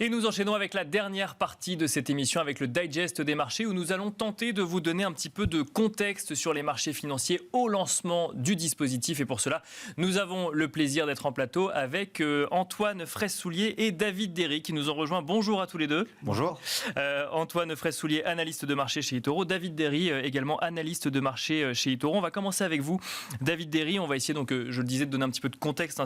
Et nous enchaînons avec la dernière partie de cette émission, avec le digest des marchés, où nous allons tenter de vous donner un petit peu de contexte sur les marchés financiers au lancement du dispositif. Et pour cela, nous avons le plaisir d'être en plateau avec Antoine Fraisse-Soulier et David Derry qui nous ont rejoints. Bonjour à tous les deux. Bonjour. Antoine Fraisse-Soulier, analyste de marché chez eToro. David Derry, également analyste de marché chez eToro. On va commencer avec vous, David Derry. On va essayer, donc, je le disais, de donner un petit peu de contexte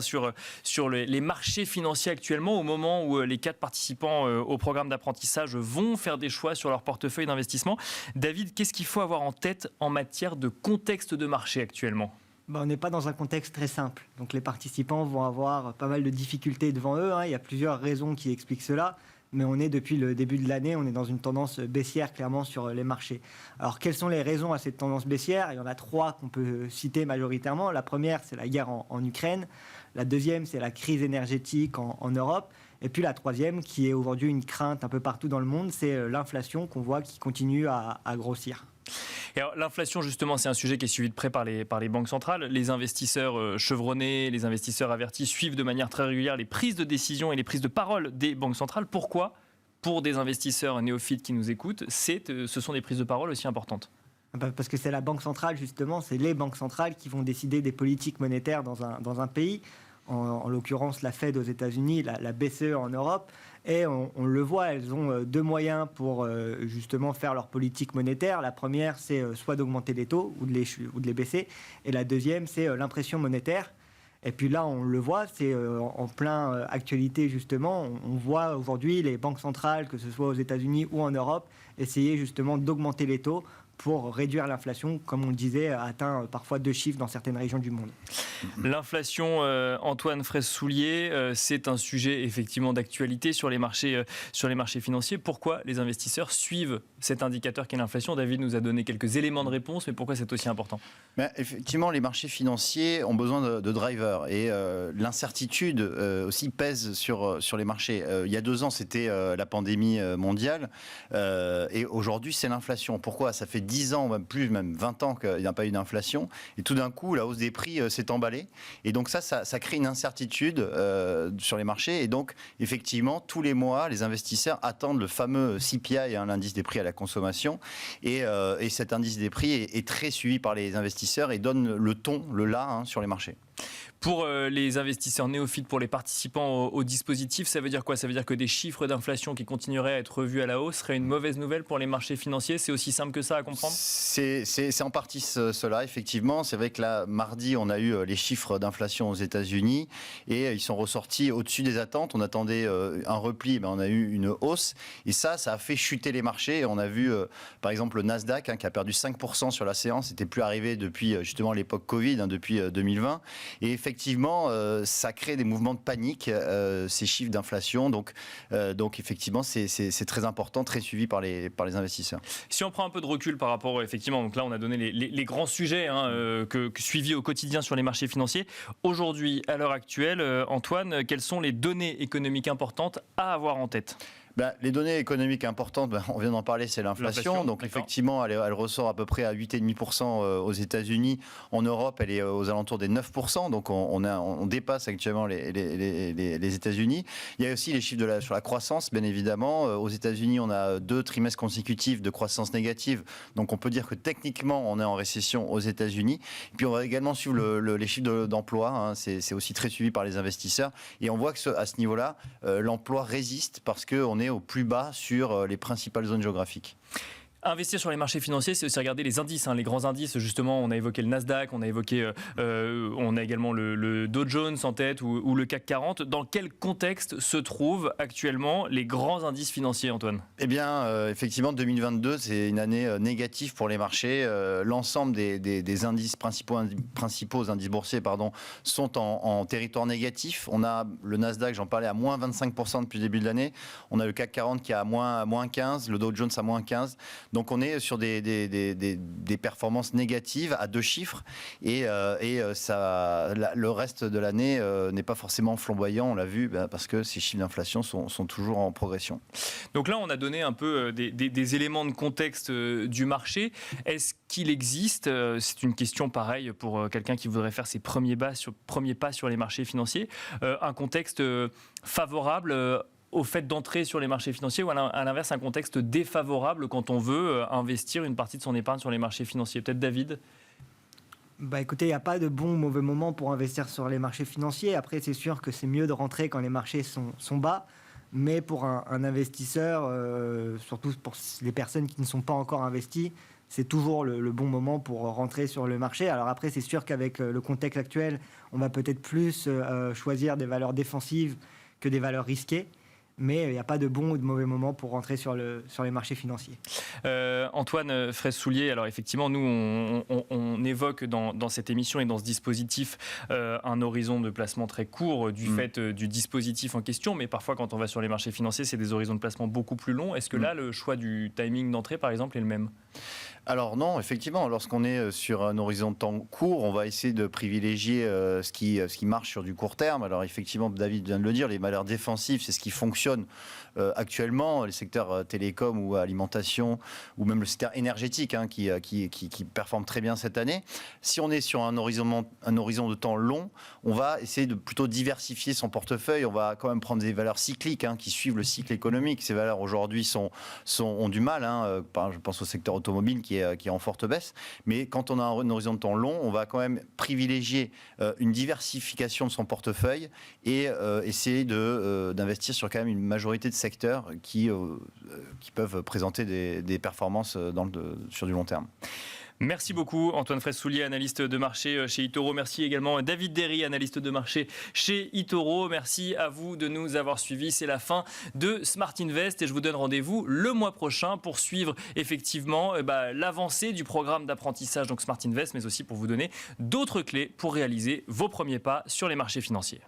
sur les marchés financiers actuellement, au moment où les 4 participants au programme d'apprentissage vont faire des choix sur leur portefeuille d'investissement. David, qu'est-ce qu'il faut avoir en tête en matière de contexte de marché actuellement ? On n'est pas dans un contexte très simple. Donc les participants vont avoir pas mal de difficultés devant eux. Il y a plusieurs raisons qui expliquent cela. Mais on est depuis le début de l'année, on est dans une tendance baissière clairement sur les marchés. Alors quelles sont les raisons à cette tendance baissière ? Il y en a 3 qu'on peut citer majoritairement. La première, c'est la guerre en Ukraine. La deuxième, c'est la crise énergétique en Europe. Et puis la troisième, qui est aujourd'hui une crainte un peu partout dans le monde, c'est l'inflation qu'on voit qui continue à grossir. Et alors, l'inflation, justement, c'est un sujet qui est suivi de près par les banques centrales. Les investisseurs chevronnés, les investisseurs avertis suivent de manière très régulière les prises de décision et les prises de parole des banques centrales. Pourquoi ? Pour des investisseurs néophytes qui nous écoutent, ce sont des prises de parole aussi importantes. Parce que c'est la banque centrale, justement, c'est les banques centrales qui vont décider des politiques monétaires dans un pays. En l'occurrence la Fed aux États-Unis, la BCE en Europe, et on le voit, elles ont 2 moyens pour justement faire leur politique monétaire. La première, c'est soit d'augmenter les taux ou de les baisser, et la deuxième, c'est l'impression monétaire. Et puis là, on le voit, c'est en plein actualité justement. On voit aujourd'hui les banques centrales, que ce soit aux États-Unis ou en Europe, essayer justement d'augmenter les taux pour réduire l'inflation, comme on le disait, atteint parfois 2 chiffres dans certaines régions du monde. L'inflation, Antoine Fraisse-Soulier, c'est un sujet effectivement d'actualité sur les marchés financiers. Pourquoi les investisseurs suivent cet indicateur qu'est l'inflation ? David nous a donné quelques éléments de réponse, mais pourquoi c'est aussi important ? Effectivement, les marchés financiers ont besoin de drivers et l'incertitude aussi pèse sur les marchés. Il y a 2 ans, c'était la pandémie mondiale et aujourd'hui, c'est l'inflation. Pourquoi ? Ça fait 10 ans, même 20 ans qu'il n'y a pas eu d'inflation et tout d'un coup, la hausse des prix s'est emballée. Et donc ça crée une incertitude sur les marchés. Et donc, effectivement, tous les mois, les investisseurs attendent le fameux CPI, l'indice des prix à la consommation. Et cet indice des prix est très suivi par les investisseurs et donne le ton, le là sur les marchés. Pour les investisseurs néophytes, pour les participants au dispositif, ça veut dire quoi ? Ça veut dire que des chiffres d'inflation qui continueraient à être revus à la hausse seraient une mauvaise nouvelle pour les marchés financiers ? C'est aussi simple que ça à comprendre ? C'est en partie cela, effectivement. C'est vrai que là, mardi, on a eu les chiffres d'inflation aux États-Unis et ils sont ressortis au-dessus des attentes. On attendait un repli, mais on a eu une hausse. Et ça a fait chuter les marchés. On a vu, par exemple, le Nasdaq qui a perdu 5% sur la séance. C'était plus arrivé depuis justement l'époque Covid, depuis 2020. Et effectivement, ça crée des mouvements de panique, ces chiffres d'inflation. Donc effectivement, c'est très important, très suivi par les investisseurs. Si on prend un peu de recul par rapport, effectivement, donc là, on a donné les grands sujets que suivis au quotidien sur les marchés financiers. Aujourd'hui, à l'heure actuelle, Antoine, quelles sont les données économiques importantes à avoir en tête ? Les données économiques importantes, on vient d'en parler, c'est l'inflation. Donc effectivement, elle ressort à peu près à 8,5% aux États-Unis. En Europe, elle est aux alentours des 9%. Donc on dépasse actuellement les États-Unis. Il y a aussi les chiffres sur la croissance, bien évidemment. Aux États-Unis, on a 2 trimestres consécutifs de croissance négative. Donc on peut dire que techniquement, on est en récession aux États-Unis. Et puis on va également suivre les chiffres d'emploi. C'est aussi très suivi par les investisseurs. Et on voit que à ce niveau-là, l'emploi résiste parce qu'on est au plus bas sur les principales zones géographiques. Investir sur les marchés financiers, c'est aussi regarder les indices, les grands indices. Justement, on a évoqué le Nasdaq, on a également le Dow Jones en tête ou le CAC 40. Dans quel contexte se trouvent actuellement les grands indices financiers, Antoine ? Eh bien, effectivement, 2022, c'est une année négative pour les marchés. L'ensemble des indices principaux indices boursiers, sont en territoire négatif. On a le Nasdaq, j'en parlais, à moins 25% depuis le début de l'année. On a le CAC 40 qui est à moins 15%, le Dow Jones à moins 15%. Donc on est sur des performances négatives à 2 chiffres et le reste de l'année n'est pas forcément flamboyant, on l'a vu, parce que ces chiffres d'inflation sont toujours en progression. Donc là, on a donné un peu des éléments de contexte du marché. Est-ce qu'il existe, c'est une question pareille pour quelqu'un qui voudrait faire ses premiers pas sur les marchés financiers, un contexte favorable au fait d'entrer sur les marchés financiers ou à l'inverse un contexte défavorable quand on veut investir une partie de son épargne sur les marchés financiers? Peut-être David? Écoutez, il n'y a pas de bon ou mauvais moment pour investir sur les marchés financiers. Après, c'est sûr que c'est mieux de rentrer quand les marchés sont bas. Mais pour un investisseur, surtout pour les personnes qui ne sont pas encore investies, c'est toujours le bon moment pour rentrer sur le marché. Alors après, c'est sûr qu'avec le contexte actuel, on va peut-être plus choisir des valeurs défensives que des valeurs risquées. Mais il n'y a pas de bon ou de mauvais moment pour rentrer sur les marchés financiers. Antoine Fraisse-Soulier, alors effectivement, nous, on évoque dans cette émission et dans ce dispositif un horizon de placement très court du fait du dispositif en question, mais parfois, quand on va sur les marchés financiers, c'est des horizons de placement beaucoup plus longs. Est-ce que là, le choix du timing d'entrée, par exemple, est le même ? Alors non, effectivement, lorsqu'on est sur un horizon de temps court, on va essayer de privilégier ce qui marche sur du court terme. Alors effectivement, David vient de le dire, les valeurs défensives, c'est ce qui fonctionne actuellement. Les secteurs télécom ou alimentation, ou même le secteur énergétique qui performe très bien cette année. Si on est sur un horizon de temps long, on va essayer de plutôt diversifier son portefeuille. On va quand même prendre des valeurs cycliques qui suivent le cycle économique. Ces valeurs aujourd'hui ont du mal. Je pense au secteur automobile qui est en forte baisse. Mais quand on a un horizon de temps long, on va quand même privilégier une diversification de son portefeuille et essayer d'investir sur quand même une majorité de secteurs qui peuvent présenter des performances sur du long terme. Merci beaucoup Antoine Fraisse-Soulier, analyste de marché chez eToro. Merci également David Derry, analyste de marché chez eToro. Merci à vous de nous avoir suivis. C'est la fin de Smart Invest et je vous donne rendez-vous le mois prochain pour suivre effectivement l'avancée du programme d'apprentissage donc Smart Invest, mais aussi pour vous donner d'autres clés pour réaliser vos premiers pas sur les marchés financiers.